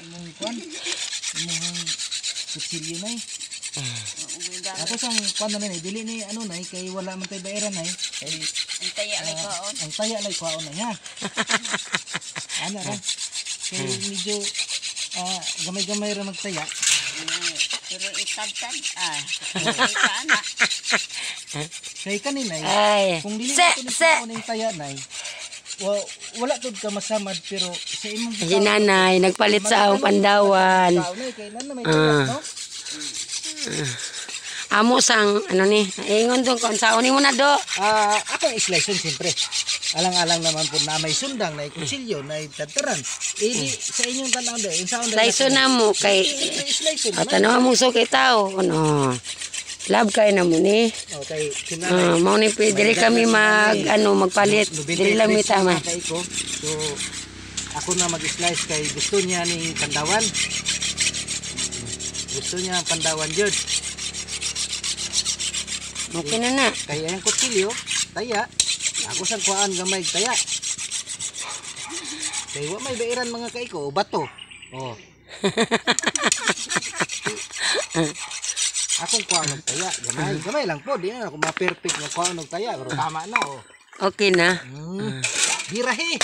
imong kuan. Imong kutsilyo nay. Ato sang kuan na nay dili ni ano nay kay wala man tay bayaran nay. Kay Ang taya lay kwaon. ang taya lay kwaon nay ha. Ana ra. Kay medyo gamay-gamay ra magtaya. Pero itagtag. Ika ana. Kay kanina kung dili Se. ko ning taya nay. Walatud ka masamad pero sa imong Si nanay, nagpalit sa akong pandawan. kay nan may taya no. Amo sang, ano ni, ingon doon kung saon mo na do. Ako ang slice siyempre. Alang-alang naman po na may sundang, na kutsilyo, na tataran. Di sa inyong tanaw da, yung sound Slice na mo kay, at ano mo so kay tao, ano, love kayo na mo ni. Okay, Mau ni, dili kami magpalit, dili lang may tama. So, ako na mag-slice kay gusto niya ni pandawan. Gusto niya ang pandawan yun. Okay na na. Kaya yung kutsilyo, taya. Ako sang kuhaan gamay taya. Kaya wa may bairan mga kaiko, bato. Oh. Akong kuhaan ng taya, gamay lang po. Di na ako ma-perfect ng kuhaan ng taya. Pero tama na, oh. Okay na. Hirahi.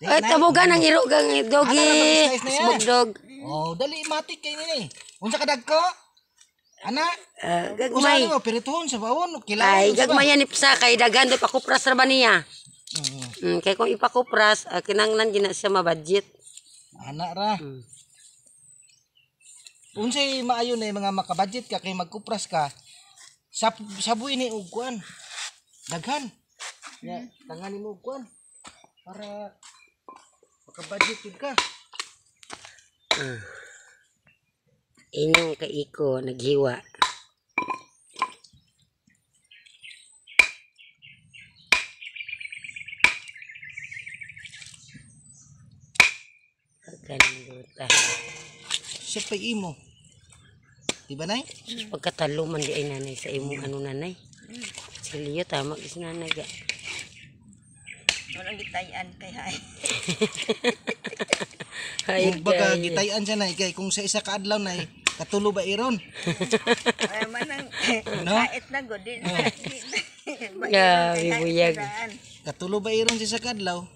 Ay, tabugan ang irugang dogi. Sbugdog. Oh, dali matik kay nini. Unsa kadag ko? Ana? Gagmay. Usa mo pirituhon sa bawon, Ay, gagmay yan ipsa kay daghan do pakupras ra ba niya? Kay kung ipakupras, kinanglan gina siya mabudget. Ana ra. Unsay maayo na mga makabudget ka kay magkupras ka. Sabuy ni og kuan. Daghan. Ya, tangani mo og kuan para makabudget jud ka. Inyong kaiko naghiwa. Pagkalinduta. Sa imo. Di ba nay? Pagkatalo man di ay nanay sa imong ano nanay. Siliyo tama is nanay ga. Walang gitayan kay hay. Kung baga gitayan siya nay kay kung sa isa ka adlaw nay katulo ba iron? Ay manang No? kait na god din. Bibuyag. Katulo ba iron siya sa kadlaw?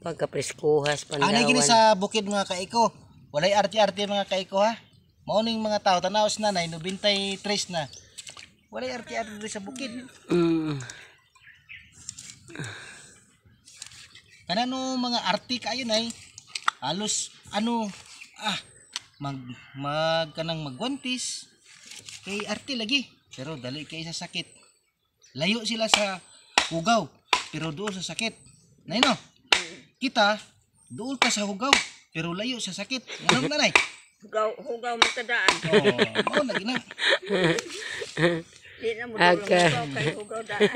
Pagkapreskuhas pandawan. Ani gini sa bukid mga kaiko. Walay arte-arte mga kaiko ha. Mao ning mga tao tanaw sa nanay 93 na. Walay arte-arte diri sa bukid. Kanano mga arte kayo nay halos kanang magwantis kay arte lagi pero dali kay sa sakit. Layo sila sa hugaw pero doon sa sakit. Nay no. Kita doon ka sa hugaw pero layo sa sakit. Ano nanay? Hugaw matadaan. Mao na gina. Di na mo hugaw kay hugaw daan.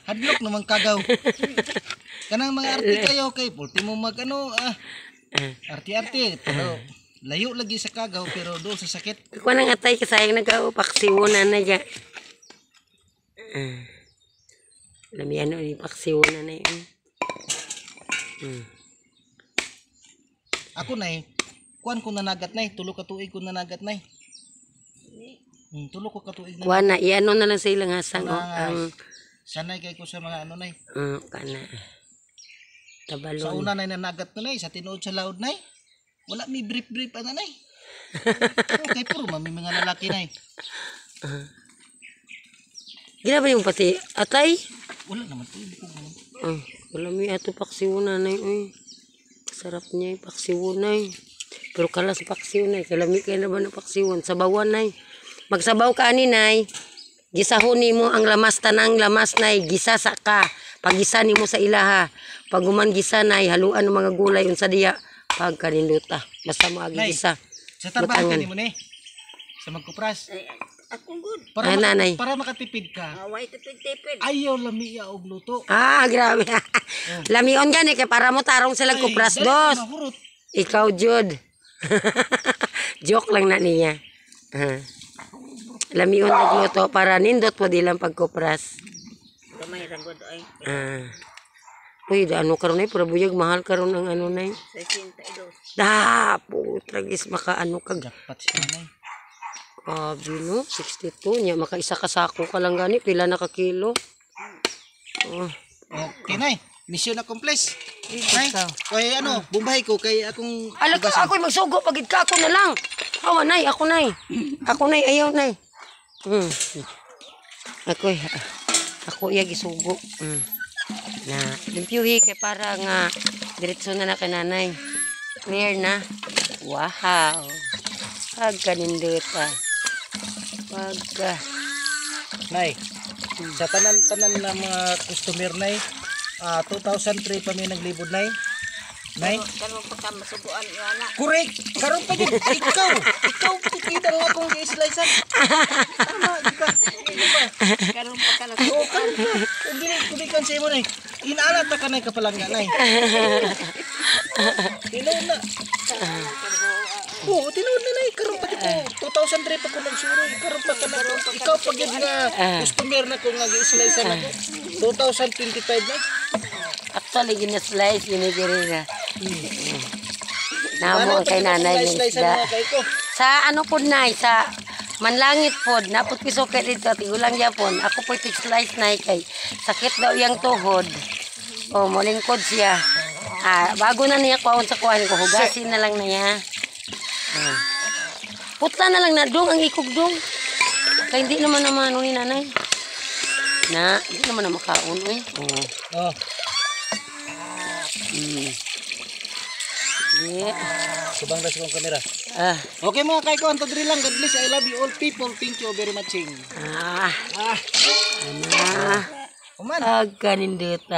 Hadlok naman kagaw. Kanang mga arte kayo kay pulti mo arte-arte pero layo lagi sa kagaw pero doon sa sakit. Kuha nang atay kasayang nagpaksiwonan na ga. Lamian ni paksiwonan na yun. Ako nay, kuan ko nanagat nay, tulo ka tuig ko nanagat nay. Tulo ko ka tuig na. Kuha na, iano na lang sa ilang hasang. Sanay kay ko sa mga ano nay. Kana. Tabalon. Sa una nay nanagat na nay, sa tinuod sa laod nay. Wala mi brief ana nay. Okay, puro mami mga lalaki nay. Gina ba yung pati atay? Wala naman to, hindi ko naman. Wala mi ato paksiwuna na yun. Sarap niya yung paksiwuna yun. Pero kalas paksiwuna yun. Kalami kayo na ba na paksiwun? Sabawan na yun. Magsabaw ka ni nay. Gisahon mo ang lamas tanang lamas nay. Gisa sa ka. Pagisa ni mo sa ilaha. Pag gisa nay. Haluan ng mga gulay yun sa diya. Pag kaninduta. Basta mo agi gisa. Sa trabaho ka ni mo ni. Sa magkupras. Akong good. Para makatipid ka. Away tipid-tipid. Ayaw lamiya og luto. Grabe. Lamion gani kay para mo tarong sila kupras dos. Ikaw jud. Joke lang na niya. Lamion nagluto para nindot po dilang pagkupras. Gamay ra gud ay. Ah. Uy, ano karon ay para buyag mahal karon ang ano nay. 62. Da, putragis maka ano kag Jackpot siya nay. grabe no, 62 nya maka isa ka sako ka lang gani pila na ka kilo. Oh, Okay nay. Mission accomplished. Nay, ikaw. kay ano, bumbahay ko kay akong Ala ka, hugasan. ako'y magsugo pagid ka ako na lang. Awa nay, ako nay. Ako nay, ayaw nay. Ako iya gisugo. Na limpyuhi kay para nga diretso na kay nanay. Clear na. Wow. Pagka ninduta. Pagka. Nay, sa tanan-tanan na mga customer nay, 2003 pa may naglibod nay. Nay, Karon pa ka masuguan yo ana. correct. Karon pa gid ikaw kita nga akong gi-slicean. Tama, di ba? Di ba? Karon pa ka Oo, nasuguan. kung dili kubikan sa imo nay. Inaalat ta ka nay kapalangga nay. Tinuod na. Oo, tinuod na nay. Karon pa dito. 2003 pa ko nagsuroy. Karon pa ka na. Ikaw pa gid nga customer na ko nga gi-slicean ako. 2025 na. Actually, ginaslice, ginigiri na. Namo ang kay nanay ng isda. Sa ano po nay, sa manlangit po, napot piso kay dito, tigulang yapon. Ako po slice na kay sakit daw yang tuhod. O, molingkod siya. Bago na niya kuhaon sa kuhain ko, hugasin na lang na niya. Putla na lang na dong, ang ikog dong. Kaya hindi naman ano ni nanay. Hindi naman na makaon eh. Oh. Yeah. Subang na sa kong kamera. Ah. Okay mga kaiko, anto diri lang. God bless. I love you all people. Thank you very much. Ah. Ah. Ano? Uman. Agkanin dito.